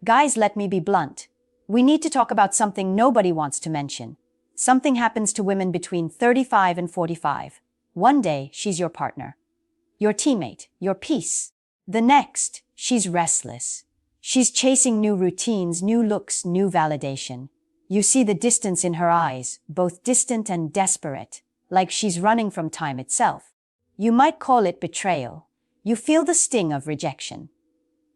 Guys, let me be blunt. We need to talk about something nobody wants to mention. Something happens to women between 35 and 45. One day, she's your partner, your teammate, your peace. The next, she's restless. She's chasing new routines, new looks, new validation. You see the distance in her eyes, both distant and desperate, like she's running from time itself. You might call it betrayal. You feel the sting of rejection.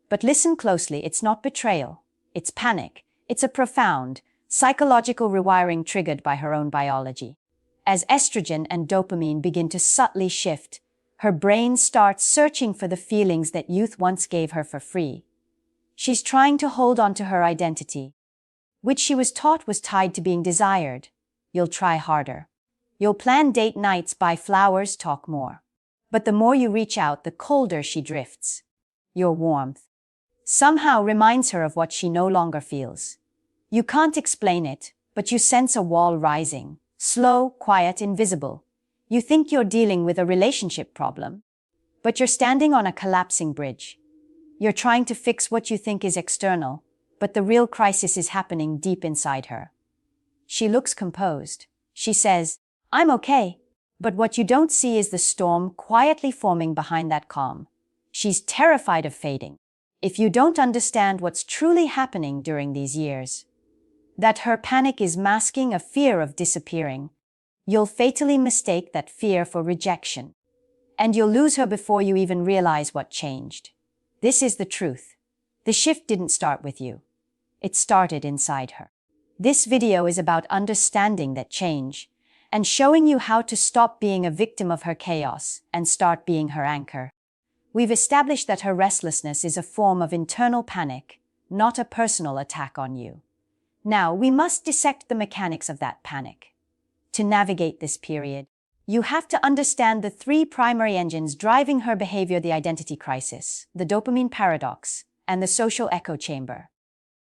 But listen closely, it's not betrayal. It's panic. It's a profound, psychological rewiring triggered by her own biology. As estrogen and dopamine begin to subtly shift, her brain starts searching for the feelings that youth once gave her for free. She's trying to hold on to her identity, which she was taught was tied to being desired. You'll try harder. You'll plan date nights, buy flowers, talk more. But the more you reach out, the colder she drifts. Your warmth somehow reminds her of what she no longer feels. You can't explain it, but you sense a wall rising, slow, quiet, invisible. You think you're dealing with a relationship problem, but you're standing on a collapsing bridge. You're trying to fix what you think is external, but the real crisis is happening deep inside her. She looks composed. She says, "I'm okay." But what you don't see is the storm quietly forming behind that calm. She's terrified of fading. If you don't understand what's truly happening during these years, that her panic is masking a fear of disappearing, you'll fatally mistake that fear for rejection. And you'll lose her before you even realize what changed. This is the truth. The shift didn't start with you. It started inside her. This video is about understanding that change and showing you how to stop being a victim of her chaos and start being her anchor. We've established that her restlessness is a form of internal panic, not a personal attack on you. Now, we must dissect the mechanics of that panic. To navigate this period, you have to understand the three primary engines driving her behavior: the identity crisis, the dopamine paradox, and the social echo chamber.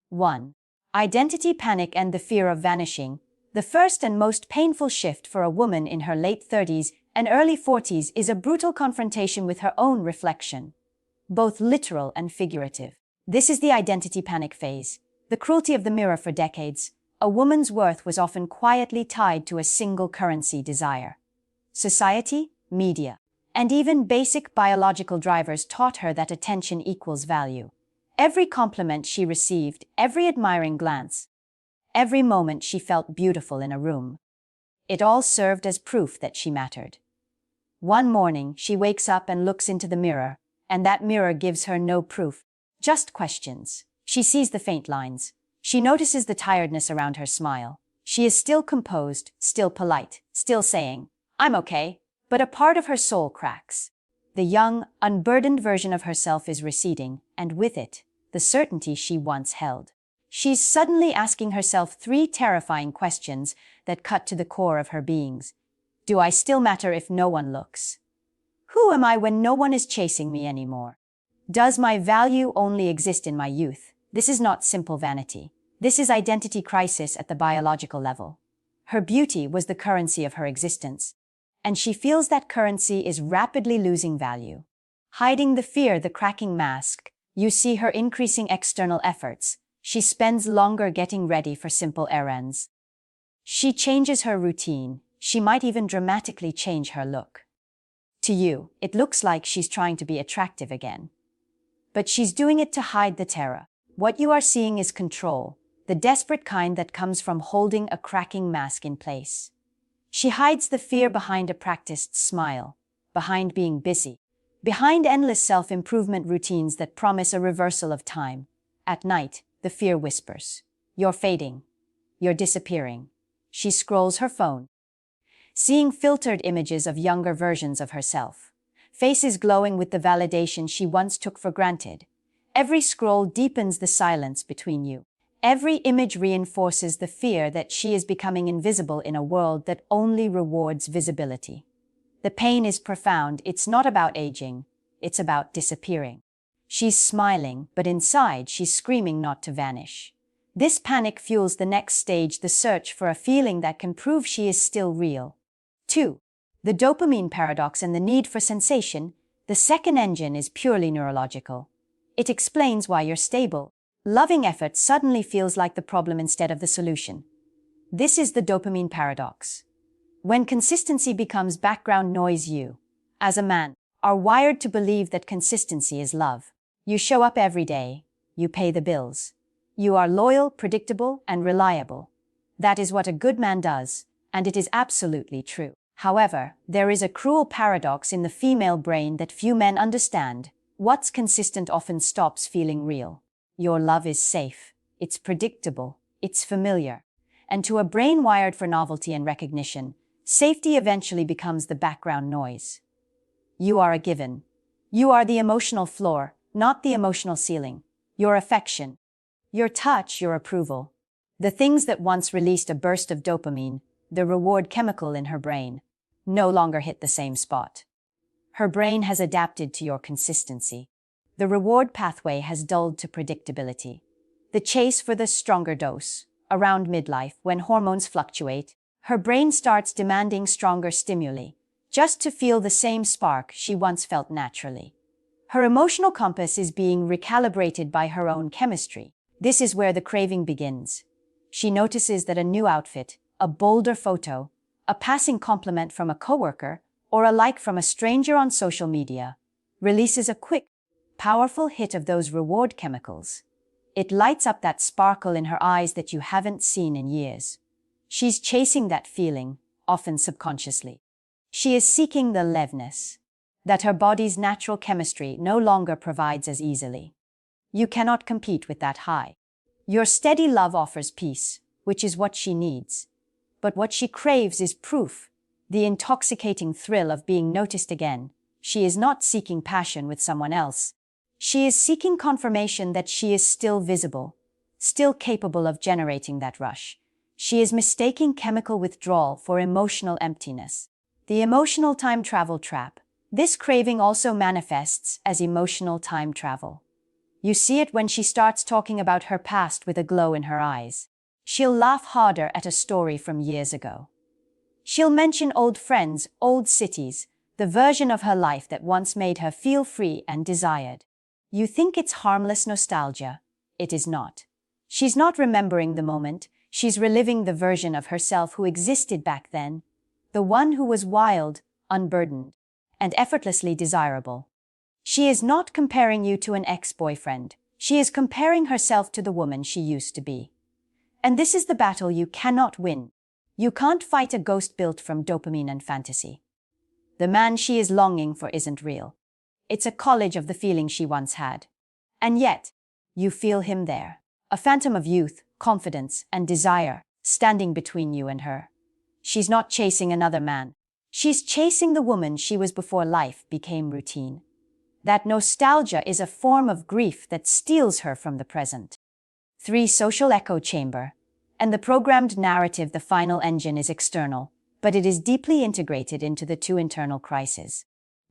1. Identity panic and the fear of vanishing. The first and most painful shift for a woman in her late 30s and early 40s is a brutal confrontation with her own reflection, both literal and figurative. This is the identity panic phase. The cruelty of the mirror. For decades, a woman's worth was often quietly tied to a single currency: desire. Society, media, and even basic biological drivers taught her that attention equals value. Every compliment she received, every admiring glance, every moment she felt beautiful in a room, it all served as proof that she mattered. One morning, she wakes up and looks into the mirror, and that mirror gives her no proof, just questions. She sees the faint lines. She notices the tiredness around her smile. She is still composed, still polite, still saying, "I'm okay," but a part of her soul cracks. The young, unburdened version of herself is receding, and with it, the certainty she once held. She's suddenly asking herself three terrifying questions that cut to the core of her beings. Do I still matter if no one looks? Who am I when no one is chasing me anymore? Does my value only exist in my youth? This is not simple vanity. This is identity crisis at the biological level. Her beauty was the currency of her existence, and she feels that currency is rapidly losing value. Hiding the fear, the cracking mask, you see her increasing external efforts. She spends longer getting ready for simple errands. She changes her routine. She might even dramatically change her look. To you, it looks like she's trying to be attractive again. But she's doing it to hide the terror. What you are seeing is control, the desperate kind that comes from holding a cracking mask in place. She hides the fear behind a practiced smile, behind being busy, behind endless self-improvement routines that promise a reversal of time. At night, the fear whispers, "You're fading. You're disappearing." She scrolls her phone, seeing filtered images of younger versions of herself, faces glowing with the validation she once took for granted. Every scroll deepens the silence between you. Every image reinforces the fear that she is becoming invisible in a world that only rewards visibility. The pain is profound. It's not about aging. It's about disappearing. She's smiling, but inside she's screaming not to vanish. This panic fuels the next stage, the search for a feeling that can prove she is still real. 2. The dopamine paradox and the need for sensation. The second engine is purely neurological. It explains why you're stable, Loving effort suddenly feels like the problem instead of the solution. This is the dopamine paradox. When consistency becomes background noise, you, as a man, are wired to believe that consistency is love. You show up every day. You pay the bills. You are loyal, predictable, and reliable. That is what a good man does, and it is absolutely true. However, there is a cruel paradox in the female brain that few men understand. What's consistent often stops feeling real. Your love is safe. It's predictable. It's familiar. And to a brain wired for novelty and recognition, safety eventually becomes the background noise. You are a given. You are the emotional floor, not the emotional ceiling. Your affection, your touch, your approval. The things that once released a burst of dopamine, the reward chemical in her brain, no longer hit the same spot. Her brain has adapted to your consistency. The reward pathway has dulled to predictability. The chase for the stronger dose. Around midlife, when hormones fluctuate, her brain starts demanding stronger stimuli, just to feel the same spark she once felt naturally. Her emotional compass is being recalibrated by her own chemistry. This is where the craving begins. She notices that a new outfit, a bolder photo, a passing compliment from a coworker, or a like from a stranger on social media, releases a quick, powerful hit of those reward chemicals. It lights up that sparkle in her eyes that you haven't seen in years. She's chasing that feeling, often subconsciously. She is seeking the leveness that her body's natural chemistry no longer provides as easily. You cannot compete with that high. Your steady love offers peace, which is what she needs. But what she craves is proof, the intoxicating thrill of being noticed again. She is not seeking passion with someone else. She is seeking confirmation that she is still visible, still capable of generating that rush. She is mistaking chemical withdrawal for emotional emptiness. The emotional time travel trap. This craving also manifests as emotional time travel. You see it when she starts talking about her past with a glow in her eyes. She'll laugh harder at a story from years ago. She'll mention old friends, old cities, the version of her life that once made her feel free and desired. You think it's harmless nostalgia. It is not. She's not remembering the moment. She's reliving the version of herself who existed back then, the one who was wild, unburdened, and effortlessly desirable. She is not comparing you to an ex-boyfriend. She is comparing herself to the woman she used to be. And this is the battle you cannot win. You can't fight a ghost built from dopamine and fantasy. The man she is longing for isn't real. It's a collage of the feeling she once had. And yet, you feel him there. A phantom of youth, confidence, and desire, standing between you and her. She's not chasing another man. She's chasing the woman she was before life became routine. That nostalgia is a form of grief that steals her from the present. 3. Social echo chamber. And the programmed narrative, the final engine, is external, but it is deeply integrated into the two internal crises.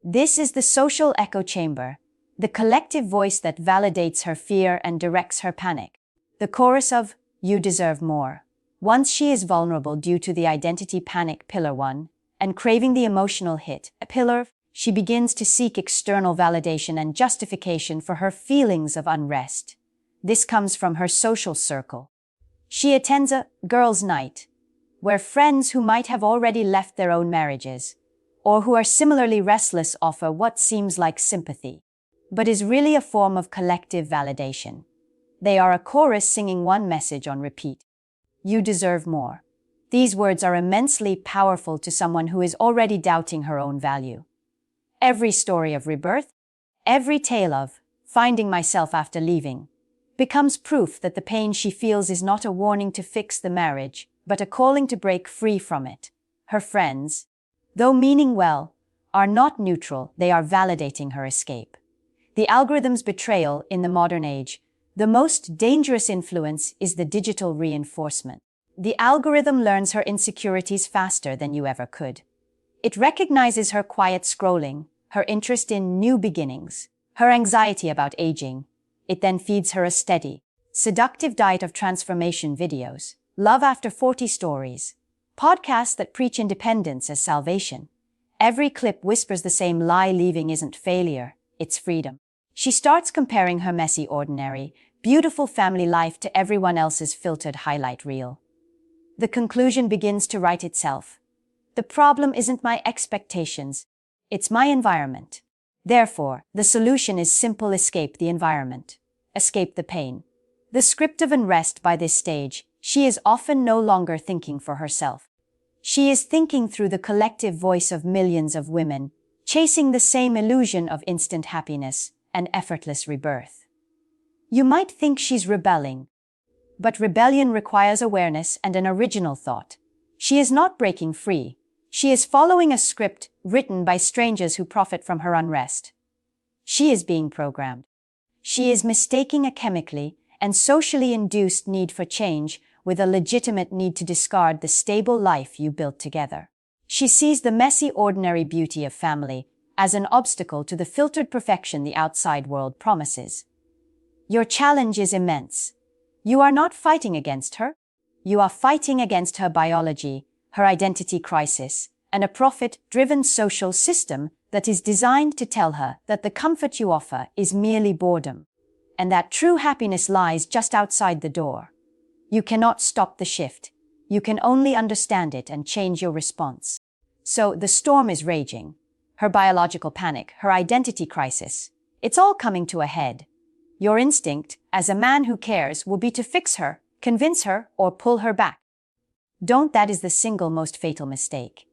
This is the social echo chamber, the collective voice that validates her fear and directs her panic. The chorus of, "You deserve more." Once she is vulnerable due to the identity panic, pillar 1, and craving the emotional hit, pillar, she begins to seek external validation and justification for her feelings of unrest. This comes from her social circle. She attends a girls' night, where friends who might have already left their own marriages, or who are similarly restless, offer what seems like sympathy, but is really a form of collective validation. They are a chorus singing one message on repeat. You deserve more. These words are immensely powerful to someone who is already doubting her own value. Every story of rebirth, every tale of finding myself after leaving, becomes proof that the pain she feels is not a warning to fix the marriage, but a calling to break free from it. Her friends, though meaning well, are not neutral. They are validating her escape. The algorithm's betrayal in the modern age. The most dangerous influence is the digital reinforcement. The algorithm learns her insecurities faster than you ever could. It recognizes her quiet scrolling, her interest in new beginnings, her anxiety about aging. It then feeds her a steady, seductive diet of transformation videos, love after 40 stories, podcasts that preach independence as salvation. Every clip whispers the same lie: leaving isn't failure, it's freedom. She starts comparing her messy, ordinary, beautiful family life to everyone else's filtered highlight reel. The conclusion begins to write itself. The problem isn't my expectations, it's my environment. Therefore, the solution is simple: escape the environment. Escape the pain. The script of unrest by this stage, she is often no longer thinking for herself. She is thinking through the collective voice of millions of women, chasing the same illusion of instant happiness and effortless rebirth. You might think she's rebelling, but rebellion requires awareness and an original thought. She is not breaking free. She is following a script written by strangers who profit from her unrest. She is being programmed. She is mistaking a chemically and socially induced need for change with a legitimate need to discard the stable life you built together. She sees the messy, ordinary beauty of family as an obstacle to the filtered perfection the outside world promises. Your challenge is immense. You are not fighting against her. You are fighting against her biology, her identity crisis, and a profit-driven social system that is designed to tell her that the comfort you offer is merely boredom, and that true happiness lies just outside the door. You cannot stop the shift. You can only understand it and change your response. So the storm is raging. Her biological panic, her identity crisis. It's all coming to a head. Your instinct, as a man who cares, will be to fix her, convince her, or pull her back. That is the single most fatal mistake.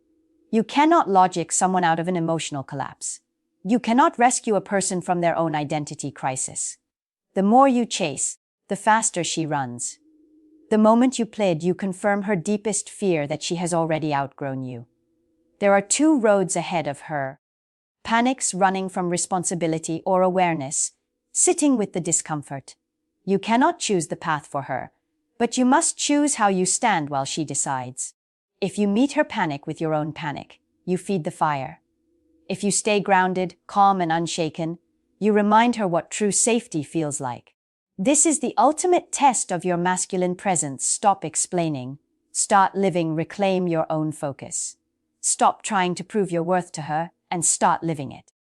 You cannot logic someone out of an emotional collapse. You cannot rescue a person from their own identity crisis. The more you chase, the faster she runs. The moment you plead, you confirm her deepest fear that she has already outgrown you. There are two roads ahead of her. Panic's running from responsibility, or awareness, sitting with the discomfort. You cannot choose the path for her, but you must choose how you stand while she decides. If you meet her panic with your own panic, you feed the fire. If you stay grounded, calm, and unshaken, you remind her what true safety feels like. This is the ultimate test of your masculine presence. Stop explaining. Start living. Reclaim your own focus. Stop trying to prove your worth to her and start living it.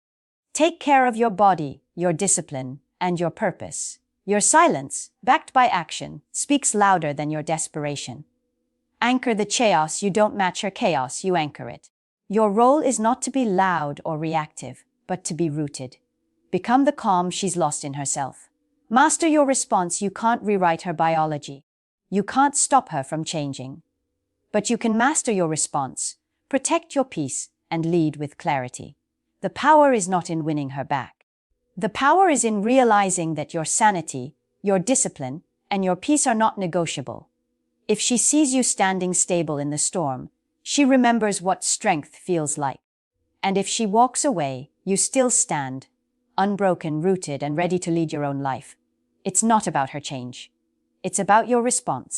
Take care of your body, your discipline, and your purpose. Your silence, backed by action, speaks louder than your desperation. Anchor the chaos. You don't match her chaos, you anchor it. Your role is not to be loud or reactive, but to be rooted. Become the calm she's lost in herself. Master your response. You can't rewrite her biology. You can't stop her from changing. But you can master your response, protect your peace, and lead with clarity. The power is not in winning her back. The power is in realizing that your sanity, your discipline, and your peace are not negotiable. If she sees you standing stable in the storm, she remembers what strength feels like. And if she walks away, you still stand, unbroken, rooted, and ready to lead your own life. It's not about her change. It's about your response.